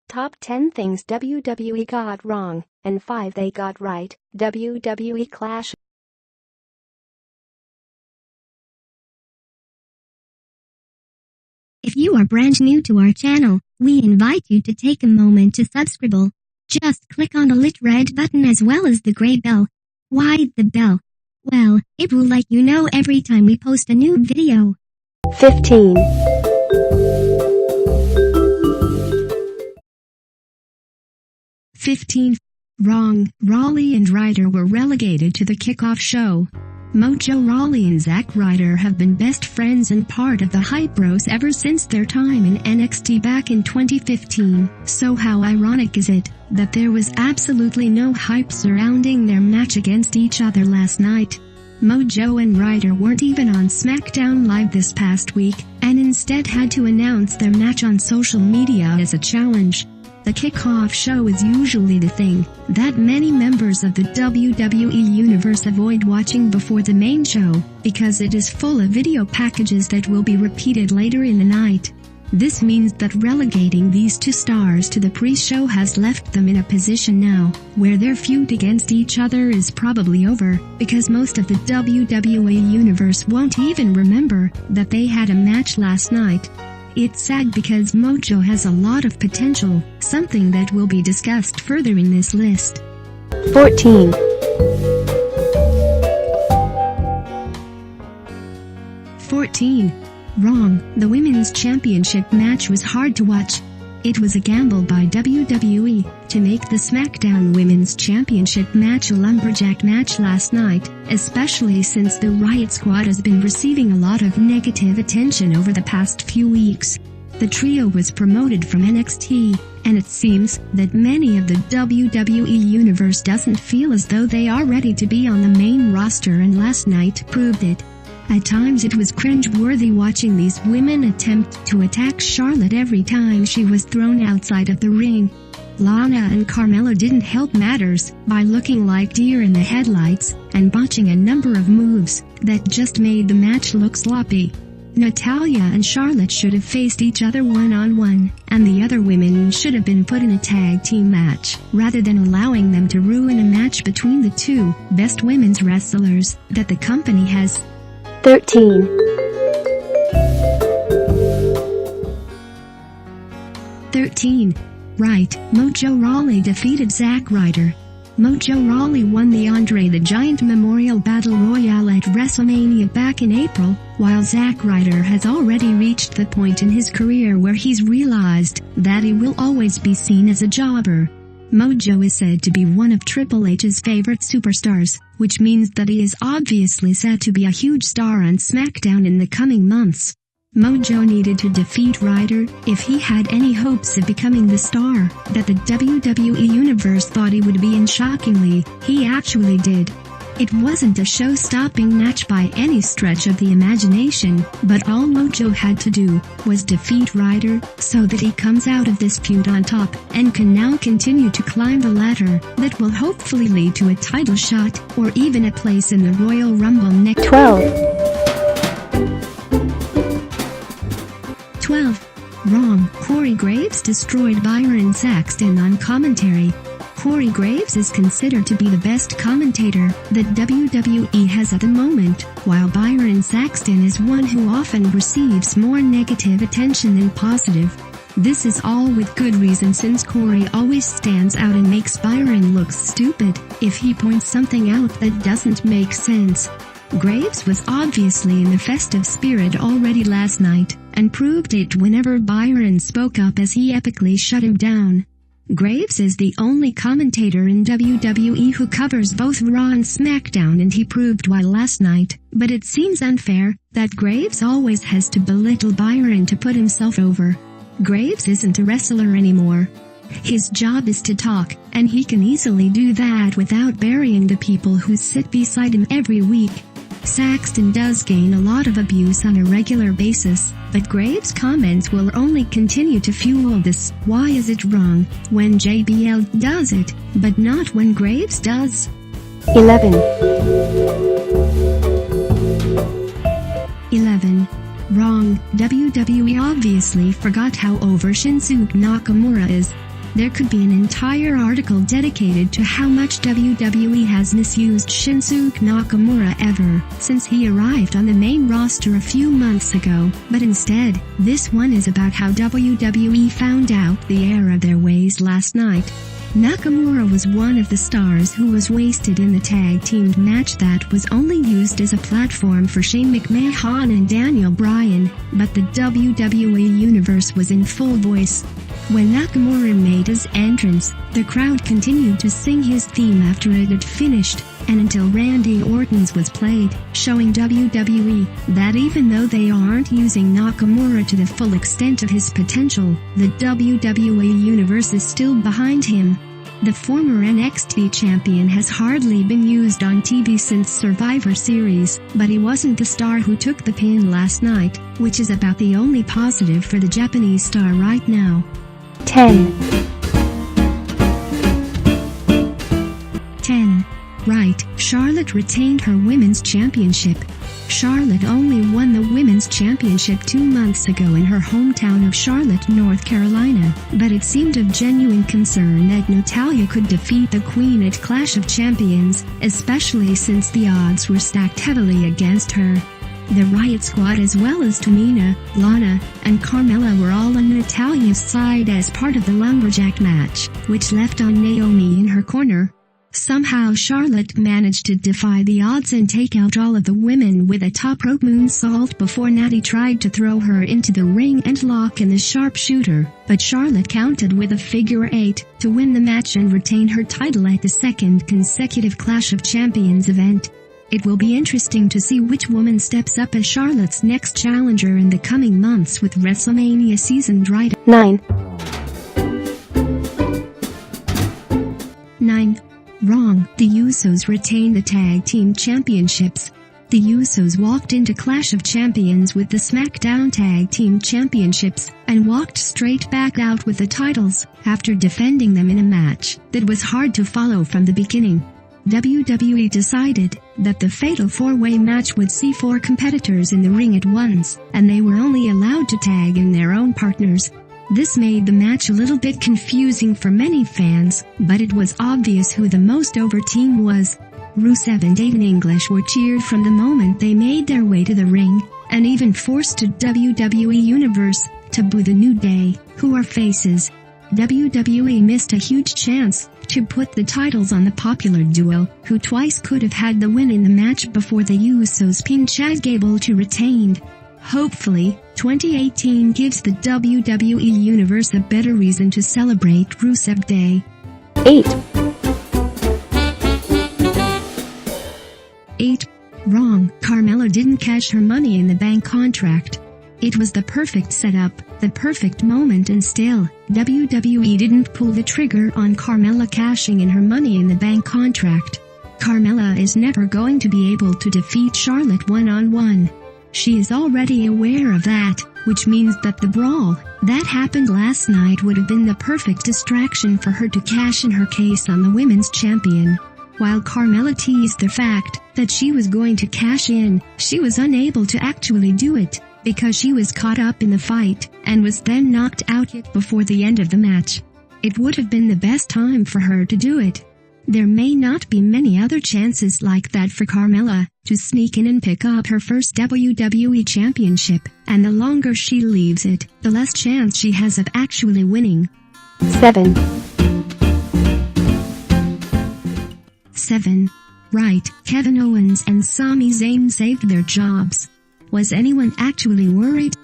Top 10 things WWE got wrong, and 5 they got right. WWE Clash. If you are brand new to our channel, we invite you to take a moment to subscribe. Just click on the lit red button as well as the gray bell. Why the bell? Well, it will let you know every time we post a new video. 15. Wrong. Raleigh and Ryder were relegated to the Kickoff Show. Mojo Rawley and Zack Ryder have been best friends and part of the Hype Bros ever since their time in NXT back in 2015. So how ironic is it that there was absolutely no hype surrounding their match against each other last night? Mojo and Ryder weren't even on SmackDown Live this past week, and instead had to announce their match on social media as a challenge. The Kickoff Show is usually the thing that many members of the WWE Universe avoid watching before the main show, because it is full of video packages that will be repeated later in the night. This means that relegating these two stars to the pre-show has left them in a position now where their feud against each other is probably over, because most of the WWE Universe won't even remember that they had a match last night. It's sad because Mojo has a lot of potential, something that will be discussed further in this list. 14. Wrong. The Women's Championship match was hard to watch. It was a gamble by WWE to make the SmackDown Women's Championship match a lumberjack match last night, especially since the Riot Squad has been receiving a lot of negative attention over the past few weeks. The trio was promoted from NXT, and it seems that many of the WWE Universe doesn't feel as though they are ready to be on the main roster, and last night proved it. At times it was cringe-worthy watching these women attempt to attack Charlotte every time she was thrown outside of the ring. Lana and Carmella didn't help matters by looking like deer in the headlights and botching a number of moves that just made the match look sloppy. Natalya and Charlotte should have faced each other one-on-one, and the other women should have been put in a tag team match, rather than allowing them to ruin a match between the two best women's wrestlers that the company has. 13. Right, Mojo Rawley defeated Zack Ryder. Mojo Rawley won the Andre the Giant Memorial Battle Royale at WrestleMania back in April, while Zack Ryder has already reached the point in his career where he's realized that he will always be seen as a jobber. Mojo is said to be one of Triple H's favorite superstars, which means that he is obviously set to be a huge star on SmackDown in the coming months. Mojo needed to defeat Ryder if he had any hopes of becoming the star that the WWE Universe thought he would be, and shockingly, he actually did. It wasn't a show-stopping match by any stretch of the imagination, but all Mojo had to do was defeat Ryder so that he comes out of this feud on top and can now continue to climb the ladder that will hopefully lead to a title shot or even a place in the Royal Rumble next. 12. Wrong. Corey Graves destroyed Byron and Saxton on commentary. Corey Graves is considered to be the best commentator that WWE has at the moment, while Byron Saxton is one who often receives more negative attention than positive. This is all with good reason, since Corey always stands out and makes Byron look stupid if he points something out that doesn't make sense. Graves was obviously in the festive spirit already last night, and proved it whenever Byron spoke up as he epically shut him down. Graves is the only commentator in WWE who covers both Raw and SmackDown, and he proved why last night, but it seems unfair that Graves always has to belittle Byron to put himself over. Graves isn't a wrestler anymore. His job is to talk, and he can easily do that without burying the people who sit beside him every week. Saxton does gain a lot of abuse on a regular basis, but Graves' comments will only continue to fuel this. Why is it wrong when JBL does it, but not when Graves does? 11. 11. Wrong. WWE obviously forgot how over Shinsuke Nakamura is. There could be an entire article dedicated to how much WWE has misused Shinsuke Nakamura ever since he arrived on the main roster a few months ago, but instead, this one is about how WWE found out the error of their ways last night. Nakamura was one of the stars who was wasted in the tag-teamed match that was only used as a platform for Shane McMahon and Daniel Bryan, but the WWE Universe was in full voice. When Nakamura made his entrance, the crowd continued to sing his theme after it had finished, and until Randy Orton's was played, showing WWE that even though they aren't using Nakamura to the full extent of his potential, the WWE Universe is still behind him. The former NXT champion has hardly been used on TV since Survivor Series, but he wasn't the star who took the pin last night, which is about the only positive for the Japanese star right now. 10. 10. Right, Charlotte retained her women's championship. Charlotte only won the women's championship 2 months ago in her hometown of Charlotte, North Carolina, but it seemed of genuine concern that Natalya could defeat the Queen at Clash of Champions, especially since the odds were stacked heavily against her. The Riot Squad as well as Tamina, Lana, and Carmella were all on Natalya's side as part of the Lumberjack match, which left on Naomi in her corner. Somehow Charlotte managed to defy the odds and take out all of the women with a top rope moonsault before Natty tried to throw her into the ring and lock in the sharpshooter, but Charlotte countered with a figure 8 to win the match and retain her title at the second consecutive Clash of Champions event. It will be interesting to see which woman steps up as Charlotte's next challenger in the coming months with WrestleMania seasoned right. 9. 9. Wrong. The Usos retain the tag team championships. The Usos walked into Clash of Champions with the SmackDown Tag Team Championships, and walked straight back out with the titles, after defending them in a match that was hard to follow from the beginning. WWE decided that the Fatal 4-Way match would see 4 competitors in the ring at once, and they were only allowed to tag in their own partners. This made the match a little bit confusing for many fans, but it was obvious who the most over team was. Rusev and Aiden English were cheered from the moment they made their way to the ring, and even forced to WWE Universe to boo the New Day, who are faces. WWE missed a huge chance to put the titles on the popular duo, who twice could have had the win in the match before the Usos pinned Chad Gable to retain. Hopefully, 2018 gives the WWE Universe a better reason to celebrate Rusev Day. 8. 8. Wrong. Carmella didn't cash her Money in the Bank contract. It was the perfect setup, the perfect moment, and still, WWE didn't pull the trigger on Carmella cashing in her Money in the Bank contract. Carmella is never going to be able to defeat Charlotte one-on-one. She is already aware of that, which means that the brawl that happened last night would have been the perfect distraction for her to cash in her case on the women's champion. While Carmella teased the fact that she was going to cash in, she was unable to actually do it, because she was caught up in the fight, and was then knocked out yet before the end of the match. It would have been the best time for her to do it. There may not be many other chances like that for Carmella to sneak in and pick up her first WWE Championship, and the longer she leaves it, the less chance she has of actually winning. 7. 7. Right, Kevin Owens and Sami Zayn saved their jobs. Was anyone actually worried?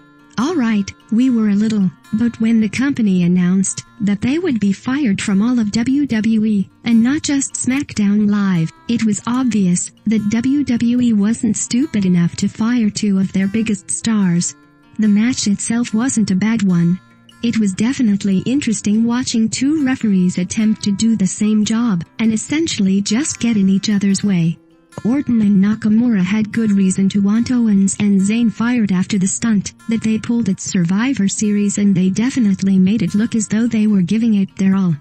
Alright, we were a little, but when the company announced that they would be fired from all of WWE, and not just SmackDown Live, it was obvious that WWE wasn't stupid enough to fire 2 of their biggest stars. The match itself wasn't a bad one. It was definitely interesting watching 2 referees attempt to do the same job, and essentially just get in each other's way. Orton and Nakamura had good reason to want Owens and Zayn fired after the stunt that they pulled at Survivor Series, and they definitely made it look as though they were giving it their all.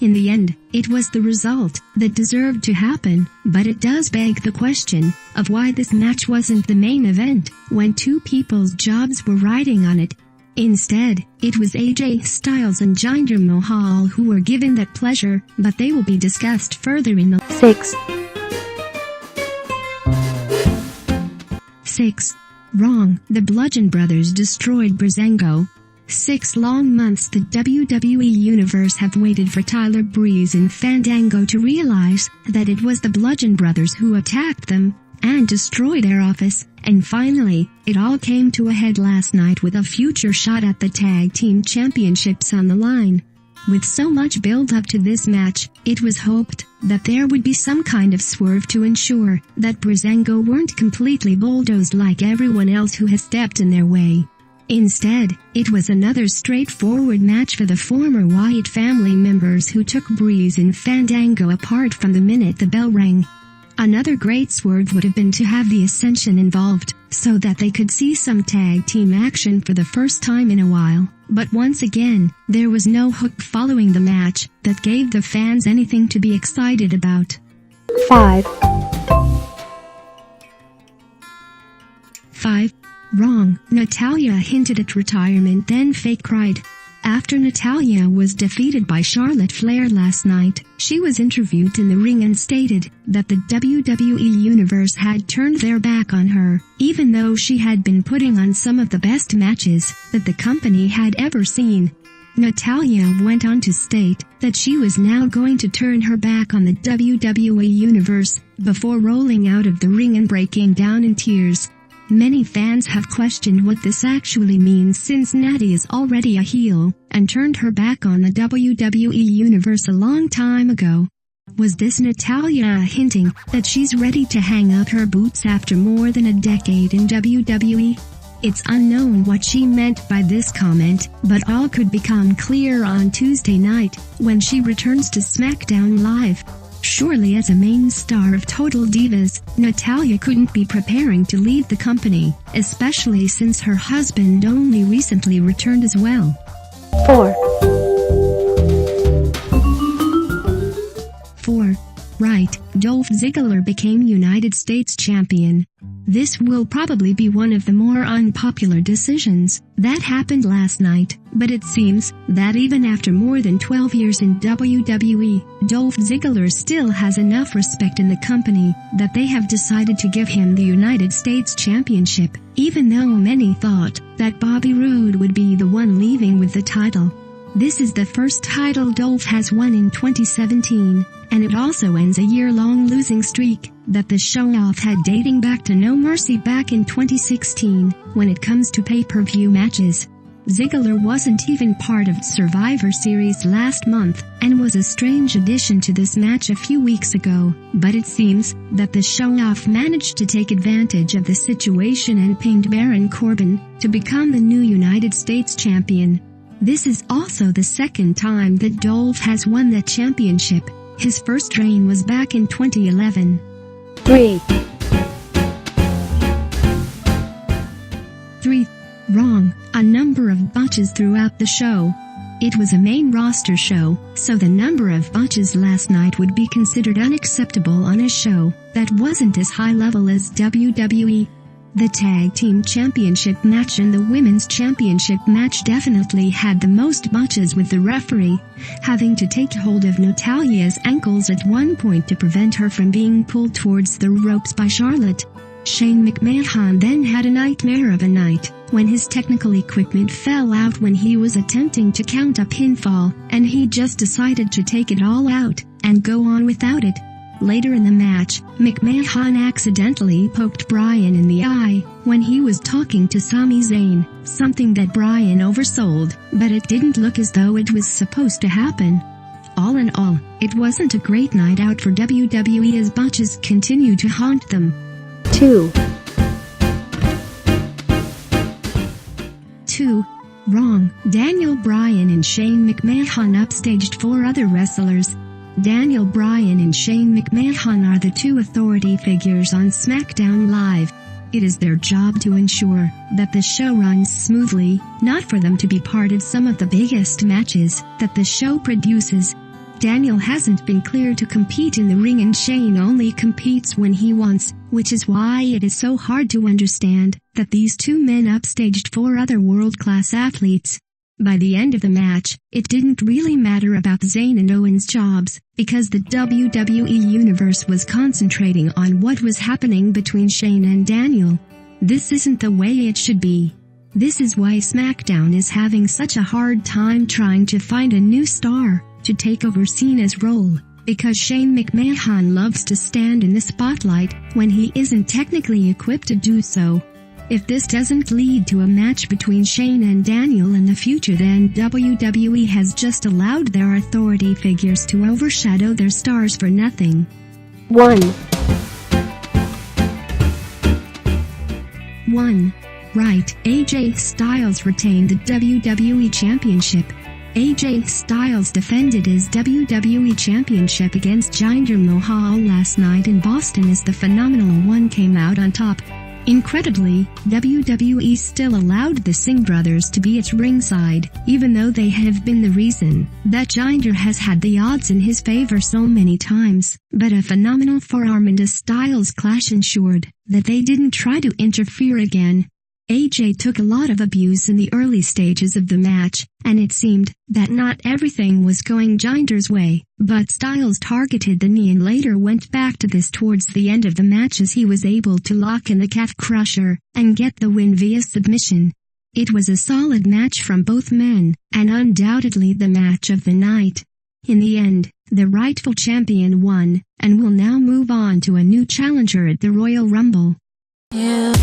In the end, it was the result that deserved to happen, but it does beg the question of why this match wasn't the main event when two people's jobs were riding on it. Instead, it was AJ Styles and Jinder Mahal who were given that pleasure, but they will be discussed further in the 6. 6. Wrong. The Bludgeon Brothers destroyed Breezango. 6 long months the WWE Universe have waited for Tyler Breeze and Fandango to realize that it was the Bludgeon Brothers who attacked them and destroyed their office, and finally, it all came to a head last night with a future shot at the Tag Team Championships on the line. With so much build-up to this match, it was hoped that there would be some kind of swerve to ensure that Breezango weren't completely bulldozed like everyone else who has stepped in their way. Instead, it was another straightforward match for the former Wyatt family members who took Breeze and Fandango apart from the minute the bell rang. Another great swerve would have been to have the Ascension involved, so that they could see some tag team action for the first time in a while. But once again, there was no hook following the match that gave the fans anything to be excited about. 5. 5. Wrong. Natalya hinted at retirement then fake cried. After Natalya was defeated by Charlotte Flair last night, she was interviewed in the ring and stated that the WWE Universe had turned their back on her, even though she had been putting on some of the best matches that the company had ever seen. Natalya went on to state that she was now going to turn her back on the WWE Universe, before rolling out of the ring and breaking down in tears. Many fans have questioned what this actually means since Natty is already a heel, and turned her back on the WWE Universe a long time ago. Was this Natalya hinting that she's ready to hang up her boots after more than a decade in WWE? It's unknown what she meant by this comment, but all could become clear on Tuesday night, when she returns to SmackDown Live. Surely as a main star of Total Divas, Natalya couldn't be preparing to leave the company, especially since her husband only recently returned as well. 4. 4. Right, Dolph Ziggler became United States Champion. This will probably be one of the more unpopular decisions that happened last night, but it seems that even after more than 12 years in WWE, Dolph Ziggler still has enough respect in the company that they have decided to give him the United States Championship, even though many thought that Bobby Roode would be the one leaving with the title. This is the first title Dolph has won in 2017, and it also ends a year-long losing streak that the show-off had dating back to No Mercy back in 2016. When it comes to pay-per-view matches, Ziggler wasn't even part of Survivor Series last month, and was a strange addition to this match a few weeks ago, but it seems that the show-off managed to take advantage of the situation and pinned Baron Corbin to become the new United States Champion. This is also the second time that Dolph has won that championship. His first reign was back in 2011. 3. 3. Wrong. A number of botches throughout the show. It was a main roster show, so the number of botches last night would be considered unacceptable on a show that wasn't as high level as WWE. The Tag Team Championship match and the Women's Championship match definitely had the most botches, with the referee having to take hold of Natalya's ankles at one point to prevent her from being pulled towards the ropes by Charlotte. Shane McMahon then had a nightmare of a night when his technical equipment fell out when he was attempting to count a pinfall, and he just decided to take it all out and go on without it. Later in the match, McMahon accidentally poked Bryan in the eye when he was talking to Sami Zayn, something that Bryan oversold, but it didn't look as though it was supposed to happen. All in all, it wasn't a great night out for WWE as botches continue to haunt them. 2. 2. Wrong. Daniel Bryan and Shane McMahon upstaged 4 other wrestlers. Daniel Bryan and Shane McMahon are the 2 authority figures on SmackDown Live. It is their job to ensure that the show runs smoothly, not for them to be part of some of the biggest matches that the show produces. Daniel hasn't been cleared to compete in the ring and Shane only competes when he wants, which is why it is so hard to understand that these two men upstaged 4 other world-class athletes. By the end of the match, it didn't really matter about Zayn and Owens' jobs, because the WWE Universe was concentrating on what was happening between Shane and Daniel. This isn't the way it should be. This is why SmackDown is having such a hard time trying to find a new star to take over Cena's role, because Shane McMahon loves to stand in the spotlight when he isn't technically equipped to do so. If this doesn't lead to a match between Shane and Daniel in the future, then WWE has just allowed their authority figures to overshadow their stars for nothing. 1. 1. Right, AJ Styles retained the WWE Championship. AJ Styles defended his WWE Championship against Jinder Mahal last night in Boston as the Phenomenal One came out on top. Incredibly, WWE still allowed the Singh brothers to be at ringside, even though they have been the reason that Jinder has had the odds in his favor so many times. But a phenomenal forearm and a Styles clash ensured that they didn't try to interfere again. AJ took a lot of abuse in the early stages of the match, and it seemed that not everything was going Jinder's way, but Styles targeted the knee and later went back to this towards the end of the match as he was able to lock in the calf crusher and get the win via submission. It was a solid match from both men, and undoubtedly the match of the night. In the end, the rightful champion won, and will now move on to a new challenger at the Royal Rumble. Yeah.